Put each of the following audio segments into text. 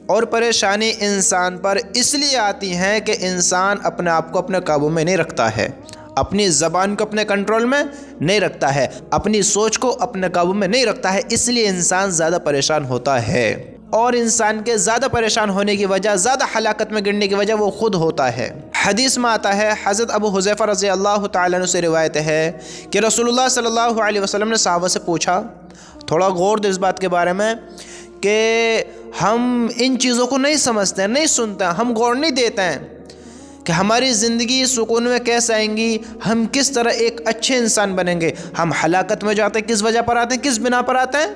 اور پریشانی انسان پر اس لیے آتی ہیں کہ انسان اپنے آپ کو اپنے قابو میں نہیں رکھتا ہے، اپنی زبان کو اپنے کنٹرول میں نہیں رکھتا ہے، اپنی سوچ کو اپنے قابو میں نہیں رکھتا ہے، اس لیے انسان زیادہ پریشان ہوتا ہے۔ اور انسان کے زیادہ پریشان ہونے کی وجہ، زیادہ ہلاکت میں گرنے کی وجہ وہ خود ہوتا ہے۔ حدیث میں آتا ہے، حضرت ابو حذیفہ رضی اللہ تعالیٰ عنہ سے روایت ہے کہ رسول اللہ صلی اللہ علیہ وسلم نے صحابہ سے پوچھا، تھوڑا غور دے اس بات کے بارے میں کہ ہم ان چیزوں کو نہیں سمجھتے ہیں، نہیں سنتے ہیں، ہم غور نہیں دیتے ہیں کہ ہماری زندگی سکون میں کیسے آئیں گی، ہم کس طرح ایک اچھے انسان بنیں گے۔ ہم ہلاکت میں جاتے ہیں کس وجہ پر آتے ہیں، کس بنا پر آتے ہیں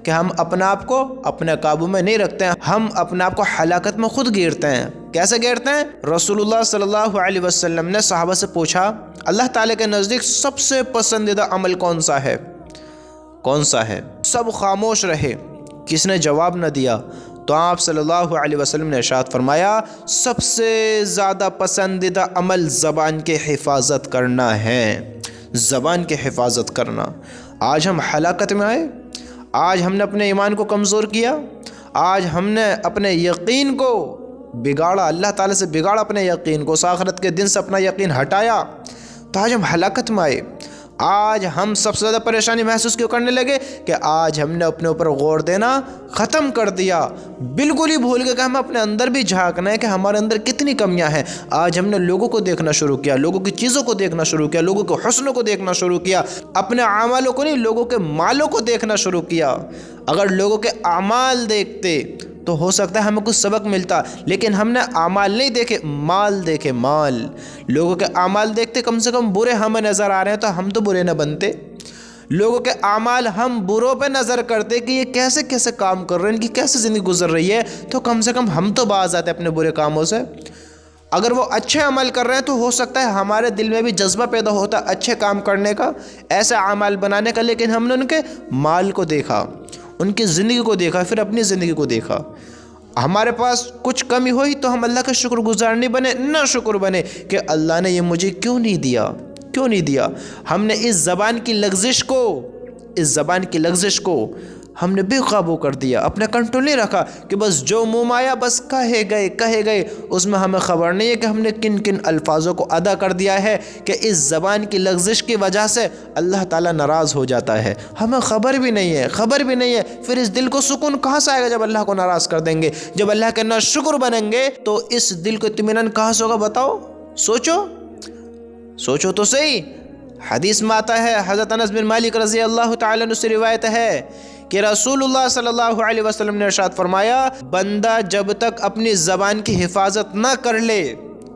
کہ ہم اپنے آپ کو اپنے قابو میں نہیں رکھتے ہیں، ہم اپنے آپ کو ہلاکت میں خود گیرتے ہیں۔ کیسے گیرتے ہیں؟ رسول اللہ صلی اللہ علیہ وسلم نے صحابہ سے پوچھا، اللہ تعالیٰ کے نزدیک سب سے پسندیدہ عمل کون سا ہے؟ کون سا ہے؟ سب خاموش رہے، کس نے جواب نہ دیا، تو آپ صلی اللہ علیہ وسلم نے ارشاد فرمایا، سب سے زیادہ پسندیدہ عمل زبان کی حفاظت کرنا ہے، زبان کی حفاظت کرنا۔ آج ہم ہلاکت میں آئے، آج ہم نے اپنے ایمان کو کمزور کیا، آج ہم نے اپنے یقین کو بگاڑا، اللہ تعالیٰ سے بگاڑا اپنے یقین کو، آخرت کے دن سے اپنا یقین ہٹایا، تو آج ہم ہلاکت میں آئے۔ آج ہم سب سے زیادہ پریشانی محسوس کیوں کرنے لگے کہ آج ہم نے اپنے اوپر غور دینا ختم کر دیا، بالکل ہی بھول گئے کہ ہمیں اپنے اندر بھی جھانکنا ہے کہ ہمارے اندر کتنی کمیاں ہیں۔ آج ہم نے لوگوں کو دیکھنا شروع کیا، لوگوں کی چیزوں کو دیکھنا شروع کیا، لوگوں کے حسنوں کو دیکھنا شروع کیا، اپنے اعمالوں کو نہیں، لوگوں کے مالوں کو دیکھنا شروع کیا۔ اگر لوگوں کے اعمال دیکھتے تو ہو سکتا ہے ہمیں کچھ سبق ملتا، لیکن ہم نے اعمال نہیں دیکھے، مال دیکھے، مال۔ لوگوں کے اعمال دیکھتے کم سے کم برے ہمیں نظر آ رہے ہیں تو ہم تو برے نہ بنتے۔ لوگوں کے اعمال ہم بروں پہ نظر کرتے کہ یہ کیسے کیسے کام کر رہے ہیں، ان کی کیسے زندگی گزر رہی ہے، تو کم سے کم ہم تو باز آتے اپنے برے کاموں سے۔ اگر وہ اچھے عمل کر رہے ہیں تو ہو سکتا ہے ہمارے دل میں بھی جذبہ پیدا ہوتا اچھے کام کرنے کا، ایسے اعمال بنانے کا، لیکن ہم نے ان کے مال کو دیکھا، ان کی زندگی کو دیکھا، پھر اپنی زندگی کو دیکھا۔ ہمارے پاس کچھ کمی ہوئی تو ہم اللہ کا شکر گزار نہیں بنے، نہ شکر بنے کہ اللہ نے یہ مجھے کیوں نہیں دیا، کیوں نہیں دیا۔ ہم نے اس زبان کی لغزش کو، اس زبان کی لغزش کو ہم نے بے قابو کر دیا، اپنا کنٹرول نہیں رکھا کہ بس جو منہ آیا بس کہے گئے، اس میں ہمیں خبر نہیں ہے کہ ہم نے کن کن الفاظوں کو ادا کر دیا ہے کہ اس زبان کی لغزش کی وجہ سے اللہ تعالیٰ ناراض ہو جاتا ہے، ہمیں خبر بھی نہیں ہے۔ پھر اس دل کو سکون کہاں سے آئے گا جب اللہ کو ناراض کر دیں گے، جب اللہ کے ناشکر بنیں گے تو اس دل کو اطمینان کہاں سے ہوگا؟ بتاؤ، سوچو تو صحیح۔ حدیث میں آتا ہے، حضرت انس بن مالک رضی اللہ تعالیٰ عنہ سے روایت ہے کہ رسول اللہ صلی اللہ علیہ وسلم نے ارشاد فرمایا، بندہ جب تک اپنی زبان کی حفاظت نہ کر لے،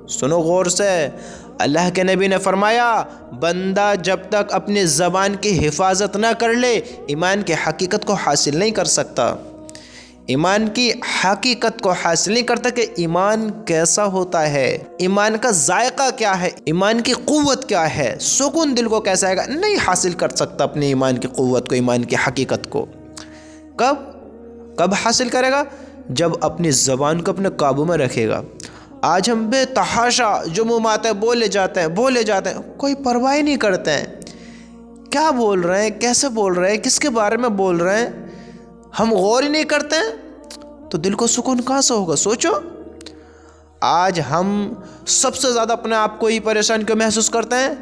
سنو غور سے، اللہ کے نبی نے فرمایا بندہ جب تک اپنی زبان کی حفاظت نہ کر لے ایمان کی حقیقت کو حاصل نہیں کر سکتا، ایمان کی حقیقت کو حاصل نہیں کرتا کہ ایمان کیسا ہوتا ہے، ایمان کا ذائقہ کیا ہے، ایمان کی قوت کیا ہے، سکون دل کو کیسا آئے گا، نہیں حاصل کر سکتا اپنے ایمان کی قوت کو، ایمان کی حقیقت کو۔ کب حاصل کرے گا؟ جب اپنی زبان کو اپنے قابو میں رکھے گا۔ آج ہم بے تحاشا جو منہ آتا ہے بولے جاتے ہیں، کوئی پرواہ نہیں کرتے ہیں کیا بول رہے ہیں، کیسے بول رہے ہیں، کس کے بارے میں بول رہے ہیں، ہم غور ہی نہیں کرتے ہیں تو دل کو سکون کہاں سے ہوگا؟ سوچو۔ آج ہم سب سے زیادہ اپنے آپ کو ہی پریشان کیوں محسوس کرتے ہیں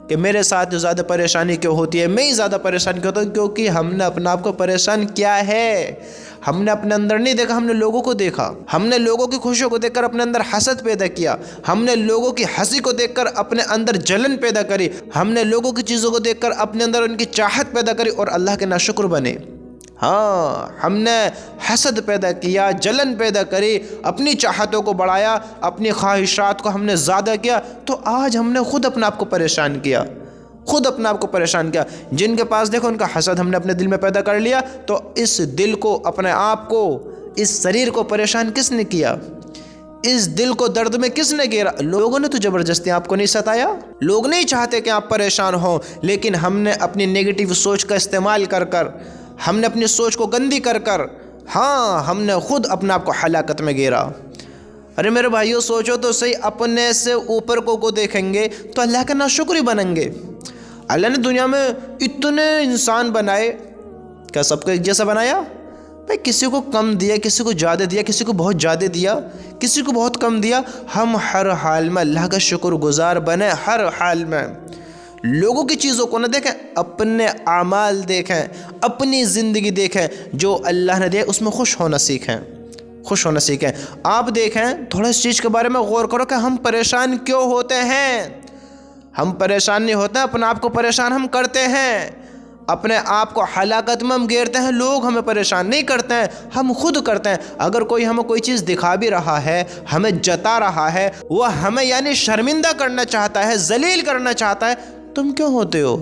کہ میرے ساتھ جو زیادہ پریشانی کیوں ہوتی ہے، میں ہی زیادہ پریشان کیوں ہوتا ہوں، کیونکہ ہم نے اپنے آپ کو پریشان کیا ہے، ہم نے اپنے اندر نہیں دیکھا، ہم نے لوگوں کو دیکھا، ہم نے لوگوں کی خوشیوں کو دیکھ کر اپنے اندر حسد پیدا کیا، ہم نے لوگوں کی ہنسی کو دیکھ کر اپنے اندر جلن پیدا کری، ہم نے لوگوں کی چیزوں کو دیکھ کر اپنے اندر ان کی چاہت پیدا کری اور اللہ کے ناشکر بنے۔ ہاں، ہم نے حسد پیدا کیا، جلن پیدا کری، اپنی چاہتوں کو بڑھایا، اپنی خواہشات کو ہم نے زیادہ کیا، تو آج ہم نے خود اپنے آپ کو پریشان کیا، جن کے پاس دیکھو ان کا حسد ہم نے اپنے دل میں پیدا کر لیا، تو اس دل کو، اپنے آپ کو، اس شریر کو پریشان کس نے کیا؟ اس دل کو درد میں کس نے گھیرا؟ لوگوں نے تو زبردستی آپ کو نہیں ستایا، لوگ نہیں چاہتے کہ آپ پریشان ہوں، لیکن ہم نے اپنی نیگیٹو سوچ کا استعمال کر ہم نے اپنی سوچ کو گندی کر ہاں، ہم نے خود اپنے آپ کو ہلاکت میں گھیرا۔ ارے میرے بھائیوں، سوچو تو صحیح، اپنے سے اوپر کو دیکھیں گے تو اللہ کا ناشکر ہی بنیں گے۔ اللہ نے دنیا میں اتنے انسان بنائے، کیا سب کو ایک جیسا بنایا؟ بھائی کسی کو کم دیا، کسی کو زیادہ دیا، کسی کو بہت زیادہ دیا، کسی کو بہت کم دیا، ہم ہر حال میں اللہ کا شکر گزار بنیں، ہر حال میں۔ لوگوں کی چیزوں کو نہ دیکھیں، اپنے اعمال دیکھیں، اپنی زندگی دیکھیں، جو اللہ نے دیا اس میں خوش ہونا سیکھیں، خوش ہونا سیکھیں۔ آپ دیکھیں، تھوڑا اس چیز کے بارے میں غور کرو کہ ہم پریشان کیوں ہوتے ہیں۔ ہم پریشان نہیں ہوتے، اپنے آپ کو پریشان ہم کرتے ہیں، اپنے آپ کو ہلاکت میں ہم گھیرتے ہیں۔ لوگ ہمیں پریشان نہیں کرتے ہیں، ہم خود کرتے ہیں۔ اگر کوئی ہمیں کوئی چیز دکھا بھی رہا ہے، ہمیں جتا رہا ہے، وہ ہمیں یعنی شرمندہ کرنا چاہتا ہے، ذلیل کرنا چاہتا ہے، تم کیوں ہوتے ہو؟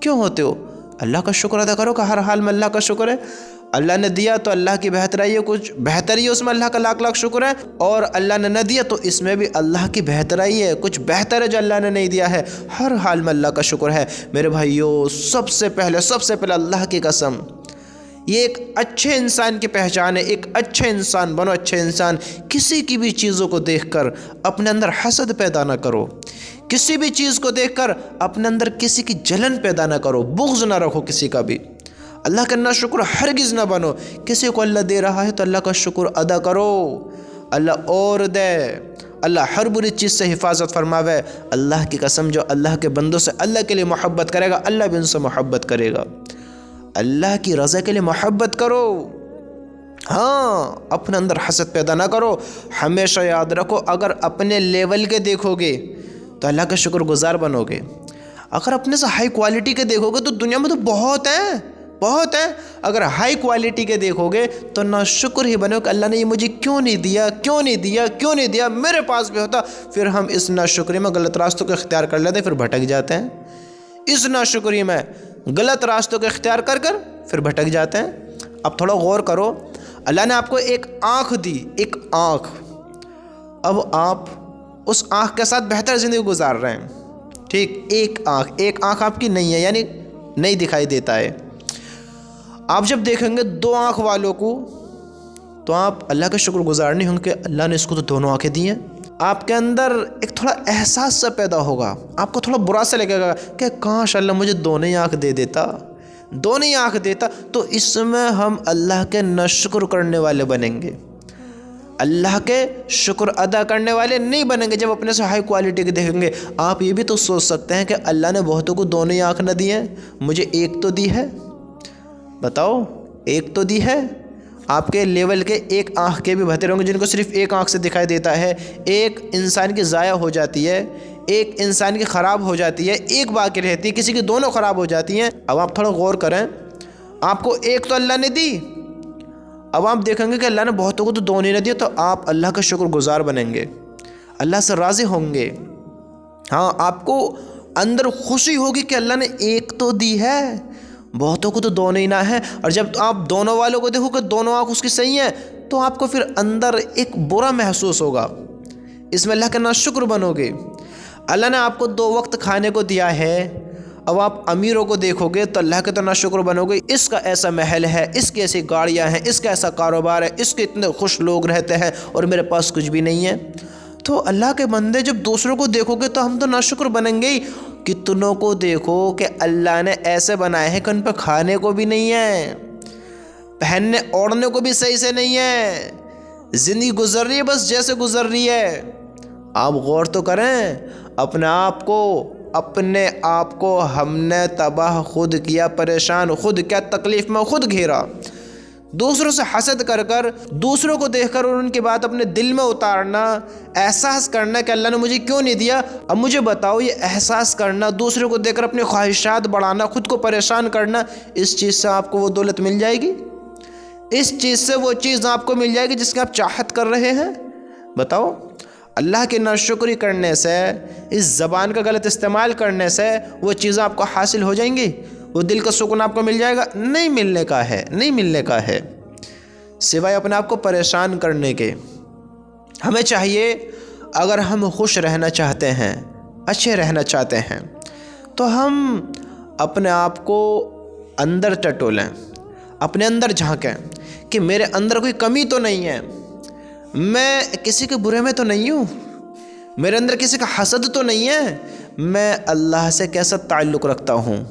کیوں ہوتے ہو؟ اللہ کا شکر ادا کرو کہ ہر حال میں اللہ کا شکر ہے۔ اللہ نے دیا تو اللہ کی بہترائی ہے، کچھ بہتری ہے اس میں، اللہ کا لاکھ لاکھ شکر ہے، اور اللہ نے نہ دیا تو اس میں بھی اللہ کی بہترائی ہے، کچھ بہتر ہے جو اللہ نے نہیں دیا ہے، ہر حال میں اللہ کا شکر ہے۔ میرے بھائیو، سب سے پہلے اللہ کی قسم، یہ ایک اچھے انسان کی پہچان ہے۔ ایک اچھے انسان بنو، اچھے انسان۔ کسی کی بھی چیزوں کو دیکھ کر اپنے اندر حسد پیدا نہ کرو، کسی بھی چیز کو دیکھ کر اپنے اندر کسی کی جلن پیدا نہ کرو، بغض نہ رکھو کسی کا بھی۔ اللہ کا ناشکر ہرگز نہ بنو۔ کسی کو اللہ دے رہا ہے تو اللہ کا شکر ادا کرو، اللہ اور دے، اللہ ہر بری چیز سے حفاظت فرماوے۔ اللہ کی قسم، جو اللہ کے بندوں سے اللہ کے لیے محبت کرے گا، اللہ بھی ان سے محبت کرے گا۔ اللہ کی رضا کے لیے محبت کرو، ہاں، اپنے اندر حسد پیدا نہ کرو۔ ہمیشہ یاد رکھو، اگر اپنے لیول کے دیکھو گے تو اللہ کا شکر گزار بنو گے، اگر اپنے سے ہائی کوالٹی کے دیکھو گے تو دنیا میں تو بہت ہیں، بہت ہیں۔ اگر ہائی کوالٹی کے دیکھو گے تو نہ شکر ہی بنو کہ اللہ نے یہ مجھے کیوں نہیں دیا، کیوں نہیں دیا، کیوں نہیں دیا، میرے پاس بھی ہوتا۔ پھر ہم اس ناشکری میں غلط راستوں کو اختیار کر لیتے ہیں، پھر بھٹک جاتے ہیں۔ اس ناشکری میں غلط راستوں کو اختیار کر کر پھر بھٹک جاتے ہیں۔ اب تھوڑا غور کرو، اللہ نے آپ کو ایک آنکھ دی، ایک آنکھ، اب آپ اس آنکھ کے ساتھ بہتر زندگی گزار رہے ہیں، ٹھیک؟ ایک آنکھ آپ کی نہیں ہے، یعنی نہیں دکھائی دیتا ہے۔ آپ جب دیکھیں گے دو آنکھ والوں کو تو آپ اللہ کا شکر گزار نہیں ہوں گے کہ اللہ نے اس کو تو دونوں آنکھیں دی ہیں۔ آپ کے اندر ایک تھوڑا احساس سا پیدا ہوگا، آپ کو تھوڑا برا سا لگے گا کہ کاش اللہ مجھے دونوں ہی آنکھ دے دیتا، دونوں ہی آنکھ دیتا۔ تو اس میں ہم اللہ کے ناشکر کرنے والے بنیں گے، اللہ کے شکر ادا کرنے والے نہیں بنیں گے۔ جب اپنے سے ہائی کوالٹی کے دیکھیں گے، آپ یہ بھی تو سوچ سکتے ہیں کہ اللہ نے بہتوں کو دونوں ہی آنکھ نہ دی ہیں، مجھے ایک تو دی ہے، بتاؤ، ایک تو دی ہے۔ آپ کے لیول کے ایک آنکھ کے بھی بہتر ہوں گے جن کو صرف ایک آنکھ سے دکھائی دیتا ہے۔ ایک انسان کی ضائع ہو جاتی ہے، ایک انسان کی خراب ہو جاتی ہے، ایک باقی رہتی ہے، کسی کی دونوں خراب ہو جاتی ہیں۔ اب آپ تھوڑا غور کریں، آپ کو ایک تو اللہ نے دی، اب آپ دیکھیں گے کہ اللہ نے بہتوں کو تو دونوں نے دیا، تو آپ اللہ کا شکر گزار بنیں گے، اللہ سے راضی ہوں گے۔ ہاں، آپ کو اندر خوشی ہوگی کہ اللہ نے ایک تو دی ہے، بہتوں کو تو دونوں ہی نہ ہے۔ اور جب آپ دونوں والوں کو دیکھو کہ دونوں آنکھ اس کی صحیح ہیں، تو آپ کو پھر اندر ایک برا محسوس ہوگا، اس میں اللہ کا ناشکر بنو گے۔ اللہ نے آپ کو 2 وقت کھانے کو دیا ہے، اب آپ امیروں کو دیکھو گے تو اللہ کے تو ناشکر بنو گے، اس کا ایسا محل ہے، اس کی ایسی گاڑیاں ہیں، اس کا ایسا کاروبار ہے، اس کے اتنے خوش لوگ رہتے ہیں اور میرے پاس کچھ بھی نہیں ہے۔ تو اللہ کے بندے جب دوسروں کو دیکھو گے تو ہم تو ناشکر بنیں گے ہی۔ کتنوں کو دیکھو کہ اللہ نے ایسے بنائے ہیں کہ ان پہ کھانے کو بھی نہیں ہے، پہننے اوڑھنے کو بھی صحیح سے نہیں ہے، زندگی گزر رہی ہے بس جیسے گزر رہی ہے۔ آپ غور تو کریں اپنے آپ کو ہم نے تباہ خود کیا، پریشان خود کیا، تکلیف میں خود گھیرا، دوسروں سے حسد کر کر، دوسروں کو دیکھ کر اور ان کی بات اپنے دل میں اتارنا، احساس کرنا کہ اللہ نے مجھے کیوں نہیں دیا۔ اب مجھے بتاؤ، یہ احساس کرنا، دوسروں کو دیکھ کر اپنی خواہشات بڑھانا، خود کو پریشان کرنا، اس چیز سے آپ کو وہ دولت مل جائے گی؟ اس چیز سے وہ چیز آپ کو مل جائے گی جس کی آپ چاہت کر رہے ہیں؟ بتاؤ، اللہ کی ناشکری کرنے سے، اس زبان کا غلط استعمال کرنے سے وہ چیزیں آپ کو حاصل ہو جائیں گی؟ وہ دل کا سکون آپ کو مل جائے گا؟ نہیں ملنے کا ہے، نہیں ملنے کا ہے، سوائے اپنے آپ کو پریشان کرنے کے۔ ہمیں چاہیے، اگر ہم خوش رہنا چاہتے ہیں، اچھے رہنا چاہتے ہیں، تو ہم اپنے آپ کو اندر ٹٹولیں، اپنے اندر جھانکیں کہ میرے اندر کوئی کمی تو نہیں ہے، میں کسی کے برے میں تو نہیں ہوں، میرے اندر کسی کا حسد تو نہیں ہے، میں اللہ سے کیسا تعلق رکھتا ہوں،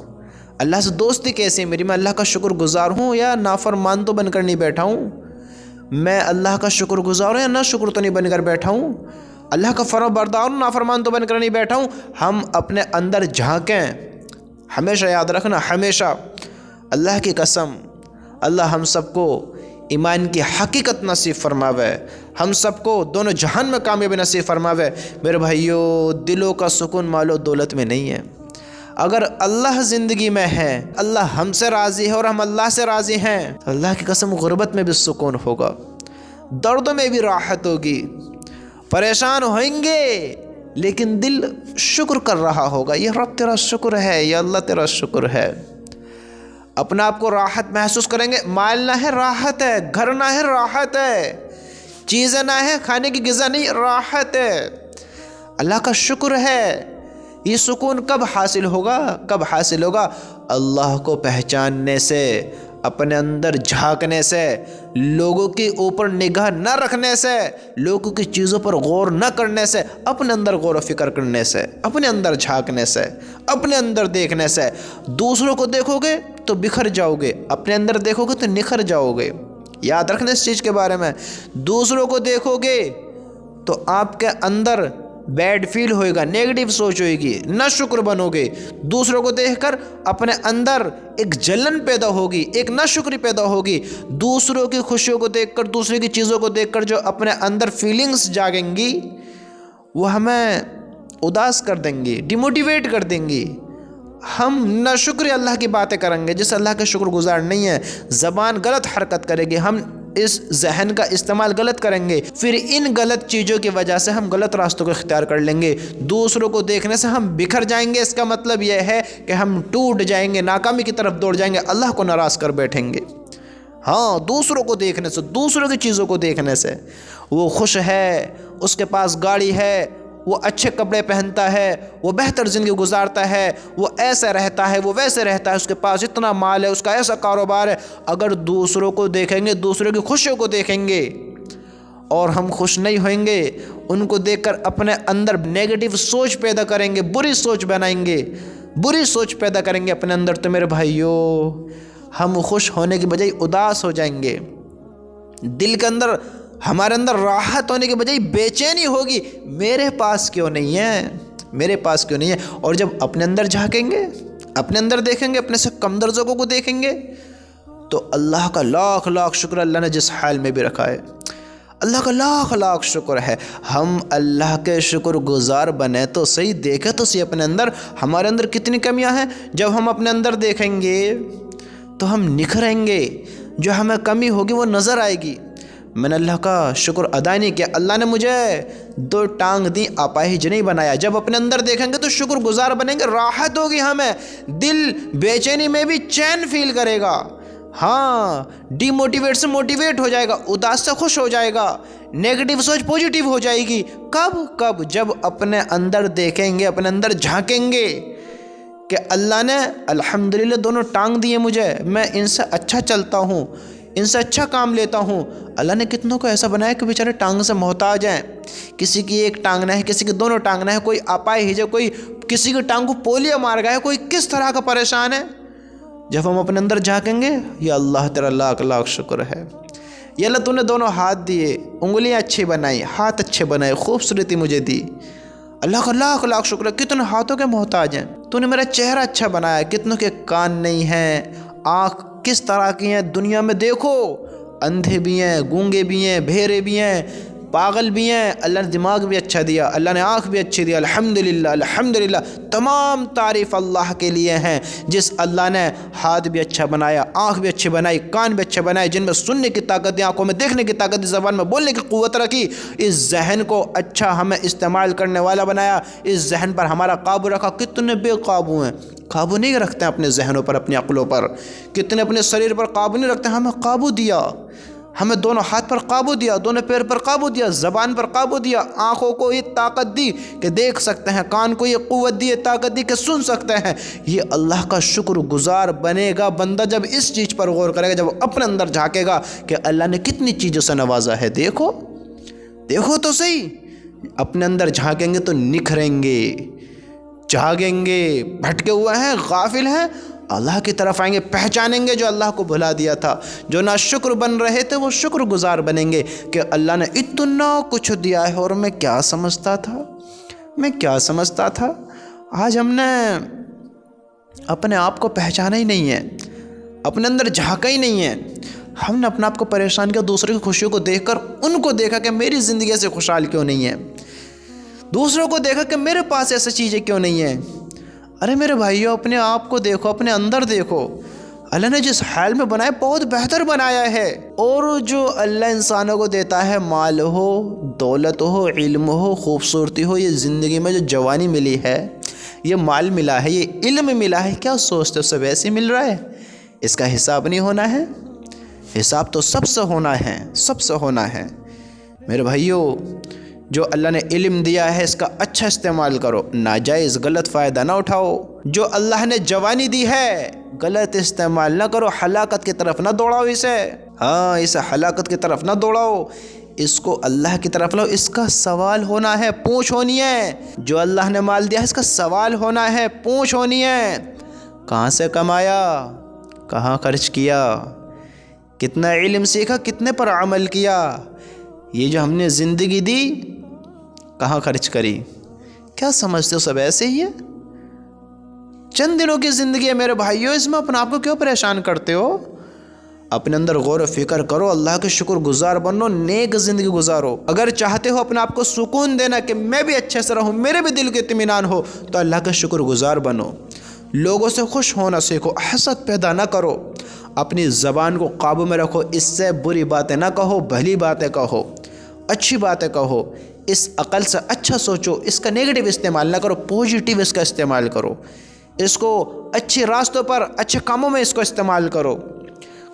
اللہ سے دوستی کیسی ہے میری؟ میں اللہ کا شکر گزار ہوں یا نافرمان تو بن کر نہیں بیٹھا ہوں؟ میں اللہ کا شکر گزار ہوں یا نہ شکر تو نہیں بن کر بیٹھا ہوں؟ اللہ کا فرما بردار ہوں، نافرمان تو بن کر نہیں بیٹھا ہوں؟ ہم اپنے اندر جھانکیں، ہمیشہ یاد رکھنا، ہمیشہ اللہ کی قسم، اللہ ہم سب کو ایمان کی حقیقت نصیب فرماوے، ہم سب کو دونوں جہان میں کامیابی نصیب فرماوے۔ میرے بھائیو، دلوں کا سکون مال و دولت میں نہیں ہے، اگر اللہ زندگی میں ہے، اللہ ہم سے راضی ہے اور ہم اللہ سے راضی ہیں، اللہ کی قسم غربت میں بھی سکون ہوگا، دردوں میں بھی راحت ہوگی، پریشان ہوئیں گے لیکن دل شکر کر رہا ہوگا، یہ رب تیرا شکر ہے، یہ اللہ تیرا شکر ہے۔ اپنا آپ کو راحت محسوس کریں گے، مال نہ ہے راحت ہے، گھر نہ ہے راحت ہے، چیزیں نہ ہے، کھانے کی غذا نہیں، راحت ہے، اللہ کا شکر ہے۔ یہ سکون کب حاصل ہوگا؟ کب حاصل ہوگا؟ اللہ کو پہچاننے سے، اپنے اندر جھانکنے سے، لوگوں کے اوپر نگاہ نہ رکھنے سے، لوگوں کی چیزوں پر غور نہ کرنے سے، اپنے اندر غور و فکر کرنے سے، اپنے اندر جھانکنے سے، اپنے اندر دیکھنے سے۔ دوسروں کو دیکھو گے تو بکھر جاؤ گے، اپنے اندر دیکھو گے تو نکھر جاؤ گے۔ یاد رکھنا اس چیز کے بارے میں، دوسروں کو دیکھو گے تو آپ کے اندر بیڈ فیل ہوئے گا، نیگیٹو سوچ ہوئے گی، نہ شکر بنو گے۔ دوسروں کو دیکھ کر اپنے اندر ایک جلن پیدا ہوگی، ایک نہ شکری پیدا ہوگی۔ دوسروں کی خوشیوں کو دیکھ کر، دوسرے کی چیزوں کو دیکھ کر جو اپنے اندر فیلنگز جاگیں گی وہ ہمیں اداس کر دیں گی، ڈیموٹیویٹ کر دیں گی۔ ہم نہ شکر اللہ کی باتیں کریں گے، جس اللہ کے شکر گزار نہیں ہے، زبان غلط حرکت کرے گی، ہم اس ذہن کا استعمال غلط کریں گے، پھر ان غلط چیزوں کی وجہ سے ہم غلط راستوں کو اختیار کر لیں گے۔ دوسروں کو دیکھنے سے ہم بکھر جائیں گے، اس کا مطلب یہ ہے کہ ہم ٹوٹ جائیں گے، ناکامی کی طرف دوڑ جائیں گے، اللہ کو ناراض کر بیٹھیں گے۔ ہاں، دوسروں کو دیکھنے سے، دوسروں کی چیزوں کو دیکھنے سے، وہ خوش ہے، اس کے پاس گاڑی ہے، وہ اچھے کپڑے پہنتا ہے، وہ بہتر زندگی گزارتا ہے، وہ ایسے رہتا ہے، وہ ویسے رہتا ہے، اس کے پاس اتنا مال ہے، اس کا ایسا کاروبار ہے۔ اگر دوسروں کو دیکھیں گے، دوسروں کی خوشیوں کو دیکھیں گے اور ہم خوش نہیں ہوئیں گے، ان کو دیکھ کر اپنے اندر نیگیٹو سوچ پیدا کریں گے، بری سوچ بنائیں گے، بری سوچ پیدا کریں گے اپنے اندر، تو میرے بھائیو ہم خوش ہونے کی بجائے اداس ہو جائیں گے، دل کے اندر، ہمارے اندر راحت ہونے کے بجائے بے چینی ہوگی، میرے پاس کیوں نہیں ہے، میرے پاس کیوں نہیں ہے۔ اور جب اپنے اندر جھانکیں گے، اپنے اندر دیکھیں گے، اپنے سے کم درجوں کو دیکھیں گے، تو اللہ کا لاکھ لاکھ شکر، اللہ نے جس حال میں بھی رکھا ہے، اللہ کا لاکھ لاکھ شکر ہے۔ ہم اللہ کے شکر گزار بنے تو صحیح، دیکھیں تو صحیح اپنے اندر ہمارے اندر کتنی کمیاں ہیں۔ جب ہم اپنے اندر دیکھیں گے تو ہم نکھریں گے، جو ہمیں کمی ہوگی وہ نظر آئے گی۔ میں نے اللہ کا شکر ادا نہیں کیا، اللہ نے مجھے 2 ٹانگ دی، اپاہج نہیں بنایا۔ جب اپنے اندر دیکھیں گے تو شکر گزار بنیں گے، راحت ہوگی ہمیں، دل بے چینی میں بھی چین فیل کرے گا، ہاں، ڈی موٹیویٹ سے موٹیویٹ ہو جائے گا، اداس سے خوش ہو جائے گا، نیگیٹو سوچ پوزیٹیو ہو جائے گی۔ کب جب اپنے اندر دیکھیں گے، اپنے اندر جھانکیں گے کہ اللہ نے الحمدللہ 2 ٹانگ دیے مجھے، میں ان سے اچھا چلتا ہوں، ان سے اچھا کام لیتا ہوں۔ اللہ نے کتنوں کو ایسا بنایا کہ بیچارے ٹانگ سے محتاج ہیں، کسی کی 1 ٹانگ نہ ہے، کسی کی 2 ٹانگ نہ ہے، کوئی اپاہج ہے، کوئی کسی کی ٹانگ کو پولیو مار گیا ہے، کوئی کس طرح کا پریشان ہے۔ جب ہم اپنے اندر جھانکیں گے، یا اللہ تیرا لاکھ لاکھ شکر ہے، یا اللہ تو نے 2 ہاتھ دیے، انگلیاں اچھی بنائی، ہاتھ اچھے بنائے، خوبصورتی مجھے دی، اللہ کا لاکھ لاکھ شکر ہے۔ کتنے ہاتھوں کے محتاج ہیں، تو نے میرا چہرہ اچھا بنایا، کتنوں کے کان نہیں ہیں، آنکھ کس طرح کی ہیں دنیا میں دیکھو، اندھے بھی ہیں، گونگے بھی ہیں، بہرے بھی ہیں، پاگل بھی ہیں، اللہ نے دماغ بھی اچھا دیا، اللہ نے آنکھ بھی اچھی دیا، الحمدللہ الحمدللہ۔ تمام تعریف اللہ کے لیے ہیں، جس اللہ نے ہاتھ بھی اچھا بنایا، آنکھ بھی اچھی بنائی، کان بھی اچھے بنائے، جن میں سننے کی طاقت دی، آنکھوں میں دیکھنے کی طاقت دی، زبان میں بولنے کی قوت رکھی، اس ذہن کو اچھا ہمیں استعمال کرنے والا بنایا، اس ذہن پر ہمارا قابو رکھا۔ کتنے بے قابو ہیں، قابو نہیں رکھتے ہیں اپنے ذہنوں پر، اپنی عقلوں پر، کتنے اپنے شریر پر قابو نہیں رکھتے، ہمیں قابو دیا، ہمیں 2 ہاتھ پر قابو دیا، 2 پیر پر قابو دیا، زبان پر قابو دیا، آنکھوں کو یہ طاقت دی کہ دیکھ سکتے ہیں، کان کو یہ قوت دی، یہ طاقت دی کہ سن سکتے ہیں۔ یہ اللہ کا شکر گزار بنے گا بندہ جب اس چیز پر غور کرے گا، جب اپنے اندر جھانکے گا کہ اللہ نے کتنی چیزوں سے نوازا ہے، دیکھو دیکھو تو صحیح۔ اپنے اندر جھانکیں گے تو نکھریں گے، جاگیں گے، بھٹکے ہوئے ہیں، غافل ہیں، اللہ کی طرف آئیں گے، پہچانیں گے جو اللہ کو بھلا دیا تھا۔ جو نا شکر بن رہے تھے وہ شکر گزار بنیں گے کہ اللہ نے اتنا کچھ دیا ہے اور میں کیا سمجھتا تھا۔ آج ہم نے اپنے آپ کو پہچانا ہی نہیں ہے، اپنے اندر جھانکا ہی نہیں ہے۔ ہم نے اپنے آپ کو پریشان کیا دوسروں کی خوشیوں کو دیکھ کر، ان کو دیکھا کہ میری زندگی سے خوشحال کیوں نہیں ہے، دوسروں کو دیکھا کہ میرے پاس ایسی چیزیں کیوں نہیں ہیں۔ ارے میرے بھائیو، اپنے آپ کو دیکھو، اپنے اندر دیکھو۔ اللہ نے جس حال میں بنایا بہت بہتر بنایا ہے، اور جو اللہ انسانوں کو دیتا ہے، مال ہو، دولت ہو، علم ہو، خوبصورتی ہو، یہ زندگی میں جو جوانی ملی ہے، یہ مال ملا ہے، یہ علم ملا ہے، کیا سوچتے ہو سب ایسے مل رہا ہے؟ اس کا حساب نہیں ہونا ہے؟ حساب تو سب سے ہونا ہے۔ میرے بھائیو، جو اللہ نے علم دیا ہے اس کا اچھا استعمال کرو، ناجائز غلط فائدہ نہ اٹھاؤ۔ جو اللہ نے جوانی دی ہے غلط استعمال نہ کرو، ہلاکت کی طرف نہ دوڑاؤ اسے ہلاکت کی طرف نہ دوڑاؤ، اس کو اللہ کی طرف لاؤ۔ اس کا سوال ہونا ہے، پوچھ ہونی ہے۔ جو اللہ نے مال دیا ہے اس کا سوال ہونا ہے، پوچھ ہونی ہے۔ کہاں سے کمایا، کہاں خرچ کیا، کتنا علم سیکھا، کتنے پر عمل کیا، یہ جو ہم نے زندگی دی کہاں خرچ کری؟ کیا سمجھتے ہو سب ایسے ہی ہے؟ چند دنوں کی زندگی ہے میرے بھائیو، اس میں اپنے آپ کو کیوں پریشان کرتے ہو؟ اپنے اندر غور و فکر کرو، اللہ کے شکر گزار بنو، نیک زندگی گزارو۔ اگر چاہتے ہو اپنے آپ کو سکون دینا کہ میں بھی اچھے سے رہوں، میرے بھی دل کے اطمینان ہو، تو اللہ کا شکر گزار بنو۔ لوگوں سے خوش ہونا سیکھو، حسد پیدا نہ کرو، اپنی زبان کو قابو میں رکھو، اس سے بری باتیں نہ کہو، بھلی باتیں کہو، اچھی باتیں کہو، اس عقل سے اچھا سوچو، اس کا نیگیٹو استعمال نہ کرو، پوزیٹیو اس کا استعمال کرو، اس کو اچھے راستوں پر، اچھے کاموں میں اس کو استعمال کرو۔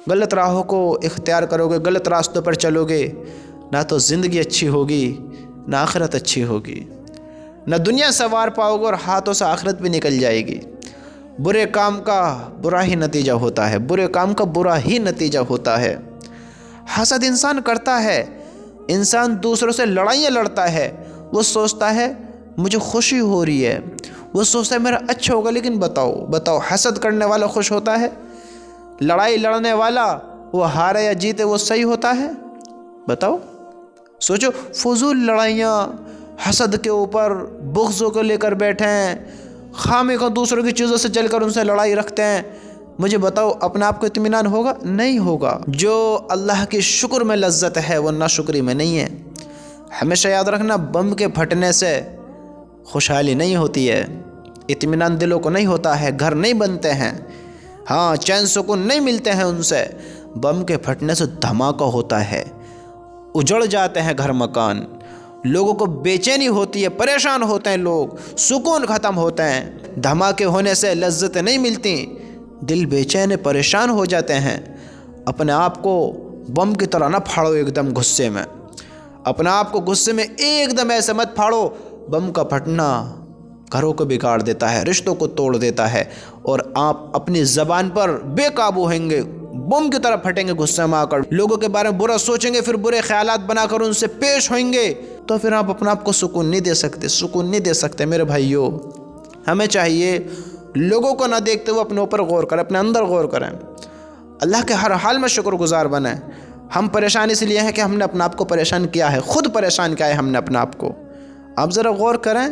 غلط راہوں کو اختیار کرو گے، غلط راستوں پر چلو گے، نہ تو زندگی اچھی ہوگی، نہ آخرت اچھی ہوگی، نہ دنیا سنوار پاؤ گے اور ہاتھوں سے آخرت بھی نکل جائے گی۔ برے کام کا برا ہی نتیجہ ہوتا ہے، حسد انسان کرتا ہے، انسان دوسروں سے لڑائیاں لڑتا ہے، وہ سوچتا ہے مجھے خوشی ہو رہی ہے، وہ سوچتا ہے میرا اچھا ہوگا، لیکن بتاؤ حسد کرنے والا خوش ہوتا ہے؟ لڑائی لڑنے والا وہ ہارے یا جیتے وہ صحیح ہوتا ہے؟ بتاؤ، سوچو، فضول لڑائیاں حسد کے اوپر، بغضوں کو لے کر بیٹھے ہیں، خامی کو دوسروں کی چیزوں سے چل کر ان سے لڑائی رکھتے ہیں، مجھے بتاؤ اپنے آپ کو اطمینان ہوگا؟ نہیں ہوگا۔ جو اللہ کی شکر میں لذت ہے وہ ناشکری میں نہیں ہے۔ ہمیشہ یاد رکھنا، بم کے پھٹنے سے خوشحالی نہیں ہوتی ہے، اطمینان دلوں کو نہیں ہوتا ہے، گھر نہیں بنتے ہیں، ہاں چین سکون نہیں ملتے ہیں ان سے۔ بم کے پھٹنے سے دھماکہ ہوتا ہے، اجڑ جاتے ہیں گھر مکان، لوگوں کو بے چینی ہوتی ہے، پریشان ہوتے ہیں لوگ، سکون ختم ہوتے ہیں۔ دھماکے ہونے سے لذتیں نہیں ملتی، دل بے چین پریشان ہو جاتے ہیں۔ اپنے آپ کو بم کی طرح نہ پھاڑو ایک دم غصے میں، اپنے آپ کو غصے میں ایک دم ایسے مت پھاڑو۔ بم کا پھٹنا گھروں کو بگاڑ دیتا ہے، رشتوں کو توڑ دیتا ہے، اور آپ اپنی زبان پر بے قابو ہویں گے، بم کی طرح پھٹیں گے غصے میں آ کر، لوگوں کے بارے میں برا سوچیں گے، پھر برے خیالات بنا کر ان سے پیش ہوئیں گے، تو پھر آپ اپنے آپ کو سکون نہیں دے سکتے میرے بھائیوں۔ ہمیں چاہیے لوگوں کو نہ دیکھتے ہوئے اپنے اوپر غور کریں، اپنے اندر غور کریں، اللہ کے ہر حال میں شکر گزار بنیں۔ ہم پریشان اس لیے ہیں کہ ہم نے اپنے آپ کو پریشان کیا ہے، خود پریشان کیا ہے ہم نے اپنے آپ کو۔ آپ ذرا غور کریں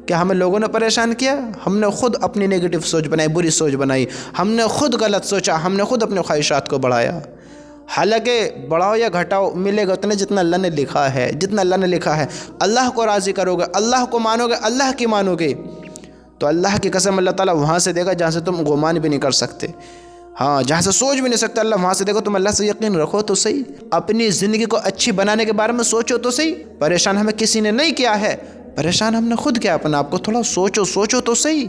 کہ ہمیں لوگوں نے پریشان کیا، ہم نے خود اپنی نیگیٹو سوچ بنائی، بری سوچ بنائی، ہم نے خود غلط سوچا، ہم نے خود اپنے خواہشات کو بڑھایا۔ حالانکہ بڑھاؤ یا گھٹاؤ ملے گا اتنے جتنا اللہ نے لکھا ہے، اللہ کو راضی کرو گے، اللہ کو مانو گے، اللہ کی مانو گے، تو اللہ کی قسم اللہ تعالیٰ وہاں سے دے گا جہاں سے تم گمان بھی نہیں کر سکتے، ہاں جہاں سے سوچ بھی نہیں سکتے، اللہ وہاں سے دے گا۔ تم اللہ سے یقین رکھو تو صحیح، اپنی زندگی کو اچھی بنانے کے بارے میں سوچو تو صحیح۔ پریشان ہمیں کسی نے نہیں کیا ہے، پریشان ہم نے خود کیا، اپنے آپ کو تھوڑا سوچو تو صحیح۔